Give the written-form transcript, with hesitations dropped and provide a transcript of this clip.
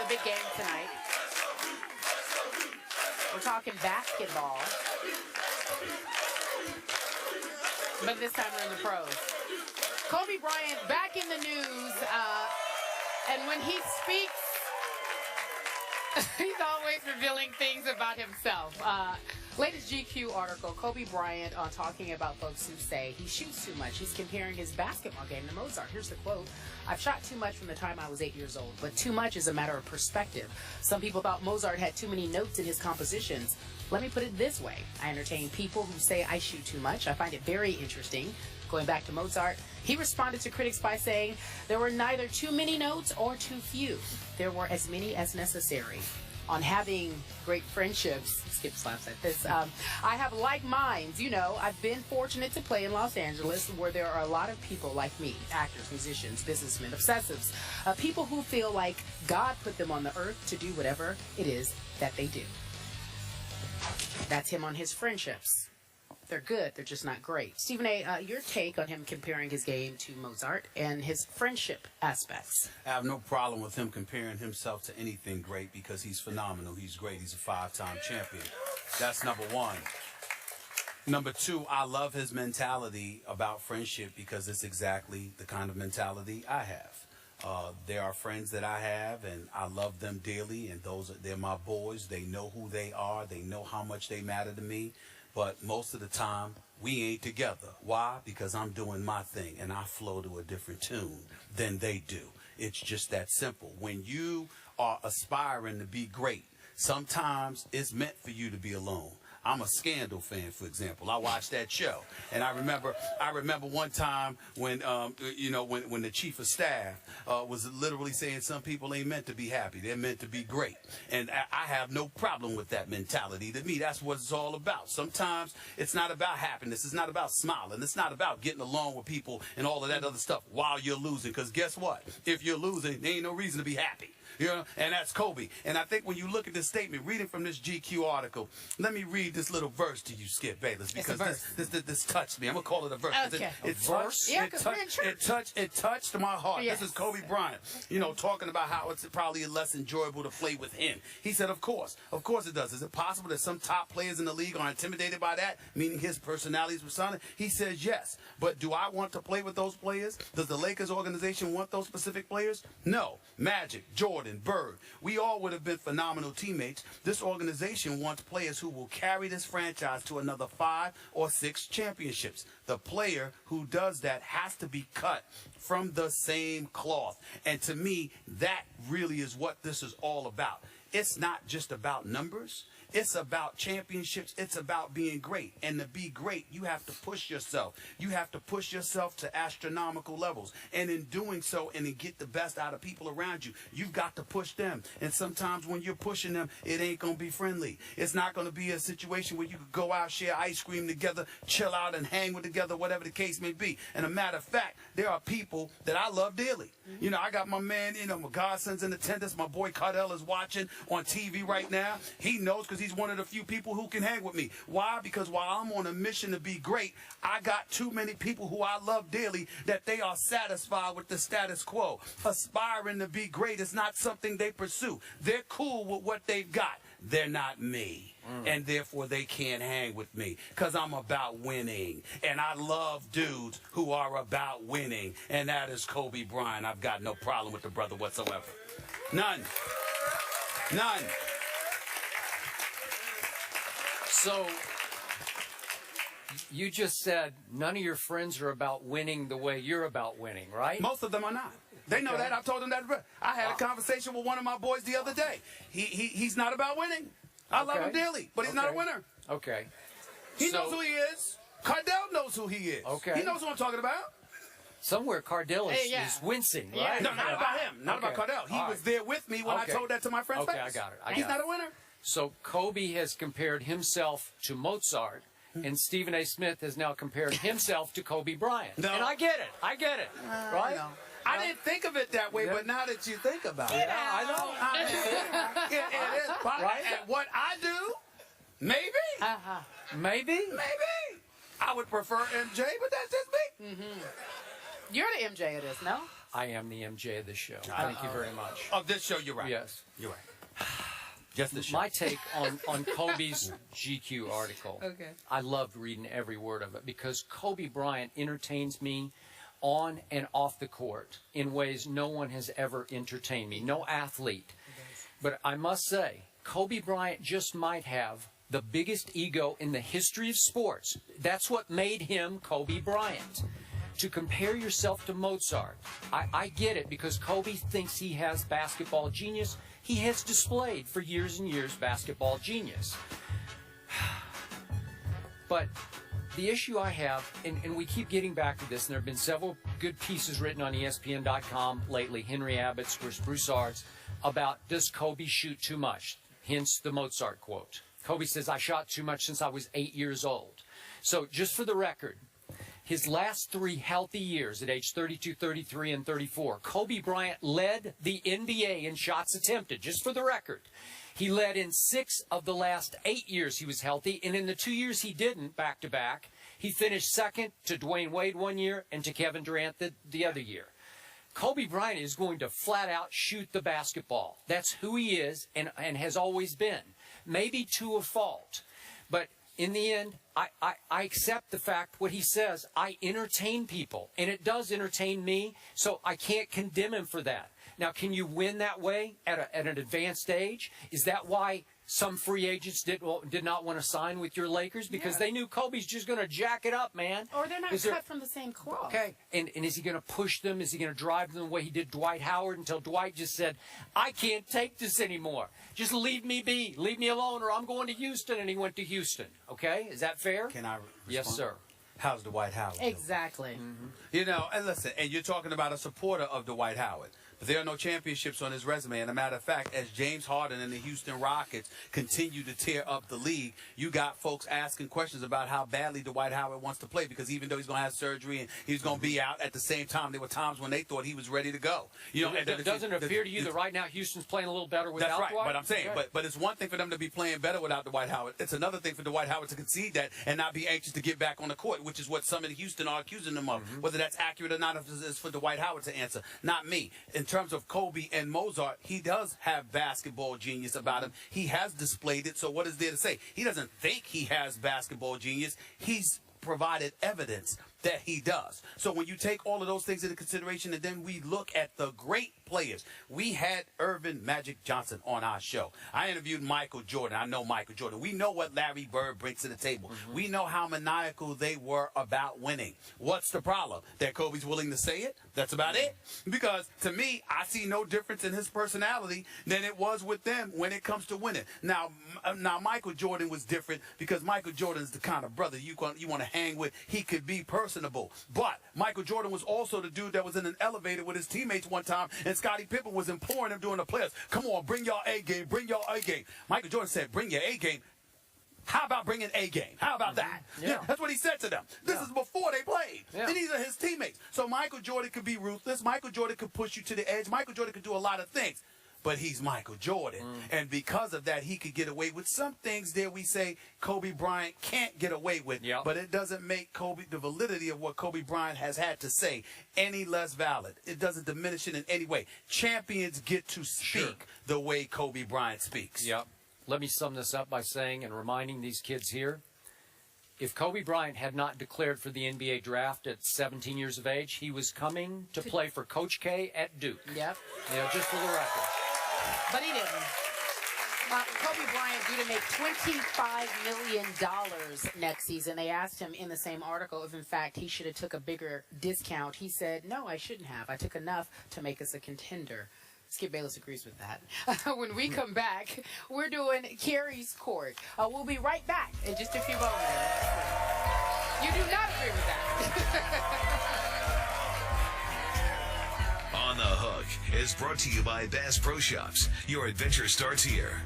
the big game tonight. We're talking basketball. But this time we're in the pros. Kobe Bryant back in the news. And when he speaks, he's always revealing things about himself. Latest GQ article, Kobe Bryant on talking about folks who say he shoots too much. He's comparing his basketball game to Mozart. Here's the quote. I've shot too much from the time I was 8 years old, but too much is a matter of perspective. Some people thought Mozart had too many notes in his compositions. Let me put it this way. I entertain people who say I shoot too much. I find it very interesting. Going back to Mozart, he responded to critics by saying there were neither too many notes or too few. There were as many as necessary. On having great friendships, Skip slaps at this, I have like minds. You know, I've been fortunate to play in Los Angeles where there are a lot of people like me, actors, musicians, businessmen, obsessives, people who feel like God put them on the earth to do whatever it is that they do. That's him on his friendships. They're good, they're just not great. Stephen A., your take on him comparing his game to Mozart and his friendship aspects. I have no problem with him comparing himself to anything great because he's phenomenal. He's great. He's a 5-time champion. That's number one. Number two, I love his mentality about friendship because it's exactly the kind of mentality I have. There are friends that I have, and I love them dearly, and they're my boys. They know who they are. They know how much they matter to me. But most of the time, we ain't together. Why? Because I'm doing my thing, and I flow to a different tune than they do. It's just that simple. When you are aspiring to be great, sometimes it's meant for you to be alone. I'm a Scandal fan, for example. I watched that show, and I remember one time when when the chief of staff was literally saying some people ain't meant to be happy; they're meant to be great. And I have no problem with that mentality. To me, that's what it's all about. Sometimes it's not about happiness. It's not about smiling. It's not about getting along with people and all of that other stuff while you're losing. Because guess what? If you're losing, there ain't no reason to be happy. You know, and that's Kobe. And I think when you look at this statement, reading from this GQ article, let me read this little verse to you, Skip Bayless, because this touched me. I'm gonna call it a verse. Okay. It touched my heart. Yes. This is Kobe Bryant, talking about how it's probably less enjoyable to play with him. He said, of course it does. Is it possible that some top players in the league are intimidated by that, meaning his personality is persona? He says yes. But do I want to play with those players? Does the Lakers organization want those specific players? No. Magic, Jordan, Bird, we all would have been phenomenal teammates. This organization wants players who will carry this franchise to another 5 or 6 championships. The player who does that has to be cut from the same cloth. And to me, that really is what this is all about. It's not just about numbers. It's about championships. It's about being great. And to be great, you have to push yourself. You have to push yourself to astronomical levels. And in doing so, and to get the best out of people around you, you've got to push them. And sometimes when you're pushing them, it ain't going to be friendly. It's not going to be a situation where you could go out, share ice cream together, chill out and hang with together, whatever the case may be. And a matter of fact, there are people that I love dearly. I got my man, my godson's in attendance. My boy Cardell is watching on TV right now. He knows because he's one of the few people who can hang with me. Why? Because while I'm on a mission to be great, I got too many people who I love dearly that they are satisfied with the status quo. Aspiring to be great is not something they pursue. They're cool with what they've got. They're not me. And therefore they can't hang with me because I'm about winning. And I love dudes who are about winning. And that is Kobe Bryant. I've got no problem with the brother whatsoever. None. None. So, you just said none of your friends are about winning the way you're about winning, right? Most of them are not. They know that. I've told them that. I had a conversation with one of my boys the other day. He's not about winning. I love him dearly, but he's not a winner. Okay. He knows who he is. Cardell knows who he is. Okay. He knows who I'm talking about. Somewhere Cardell is wincing, right? No, not about him. Not about Cardell. He was there with me when I told that to my friend's face. I got it. He's not a winner. So Kobe has compared himself to Mozart, and Stephen A. Smith has now compared himself to Kobe Bryant. No. And I get it. Right? I didn't think of it that way, but now that you think about it. Yeah, I know. It is. Right? And what I do, maybe. Maybe? I would prefer MJ, but that's just me. You're the MJ of this, no? I am the MJ of this show. Thank you very much. Of this show, you're right. Yes. You're right. Just the show. My take on Kobe's GQ article. Okay. I loved reading every word of it because Kobe Bryant entertains me on and off the court in ways no one has ever entertained me. No athlete. But I must say, Kobe Bryant just might have the biggest ego in the history of sports. That's what made him Kobe Bryant. To compare yourself to Mozart, I get it because Kobe thinks he has basketball genius. He has displayed for years and years basketball genius. But the issue I have, and we keep getting back to this, and there have been several good pieces written on ESPN.com lately, Henry Abbott's, Broussard's, about does Kobe shoot too much? Hence the Mozart quote. Kobe says, I shot too much since I was 8 years old. So just for the record, his last 3 healthy years at age 32, 33, and 34, Kobe Bryant led the NBA in shots attempted, just for the record. He led in 6 of the last 8 years he was healthy, and in the 2 years he didn't, back-to-back, he finished second to Dwayne Wade one year and to Kevin Durant the other year. Kobe Bryant is going to flat-out shoot the basketball. That's who he is and has always been. Maybe to a fault, but in the end, I accept the fact what he says. I entertain people, and it does entertain me, so I can't condemn him for that. Now, can you win that way at an advanced age? Is that why some free agents did not want to sign with your Lakers? Because they knew Kobe's just going to jack it up, man. Or they're not cut from the same cloth. Okay, and is he going to push them? Is he going to drive them the way he did Dwight Howard until Dwight just said, I can't take this anymore. Just leave me be. Leave me alone, or I'm going to Houston. And he went to Houston. Okay, is that fair? Can I respond? Yes, sir. How's Dwight Howard? Exactly. Mm-hmm. You know, and listen, and you're talking about a supporter of Dwight Howard. But there are no championships on his resume. And a matter of fact, as James Harden and the Houston Rockets continue to tear up the league, you got folks asking questions about how badly Dwight Howard wants to play, because even though he's going to have surgery and he's going to be out, at the same time, there were times when they thought he was ready to go. You know, it doesn't appear to you that right now Houston's playing a little better without Dwight? That's right, but I'm saying, but it's one thing for them to be playing better without Dwight Howard. It's another thing for Dwight Howard to concede that and not be anxious to get back on the court, which is what some in Houston are accusing them of. Whether that's accurate or not is for Dwight Howard to answer, not me. In terms of Kobe and Mozart, he does have basketball genius about him. He has displayed it, so what is there to say? He doesn't think he has basketball genius. He's provided evidence that he does. So when you take all of those things into consideration, and then we look at the great players, we had Irvin Magic Johnson on our show. I interviewed Michael Jordan. I know Michael Jordan. We know what Larry Bird brings to the table. We know how maniacal they were about winning. What's the problem? That Kobe's willing to say it? That's about it. Because to me, I see no difference in his personality than it was with them when it comes to winning. Now Michael Jordan was different because Michael Jordan's the kind of brother you want to hang with. He could be personable. But Michael Jordan was also the dude that was in an elevator with his teammates one time, and Scottie Pippen was imploring him during the playoffs, come on, bring your A game, bring your A game. Michael Jordan said, bring your A game. How about bringing A game? How about that? Yeah, that's what he said to them. This is before they played. And these are his teammates. So Michael Jordan could be ruthless. Michael Jordan could push you to the edge. Michael Jordan could do a lot of things. But he's Michael Jordan. And because of that, he could get away with some things there we say Kobe Bryant can't get away with. But it doesn't make the validity of what Kobe Bryant has had to say any less valid. It doesn't diminish it in any way. Champions get to speak the way Kobe Bryant speaks. Let me sum this up by saying and reminding these kids here, if Kobe Bryant had not declared for the NBA draft at 17 years of age, he was coming to play for Coach K at Duke. Just for the record. But he didn't. Kobe Bryant due to make $25 million next season. They asked him in the same article if, in fact, he should have took a bigger discount. He said, no, I shouldn't have. I took enough to make us a contender. Skip Bayless agrees with that. When we come back, we're doing Carrie's Court. We'll be right back in just a few moments. You do not agree with that. On the Hook is brought to you by Bass Pro Shops. Your adventure starts here.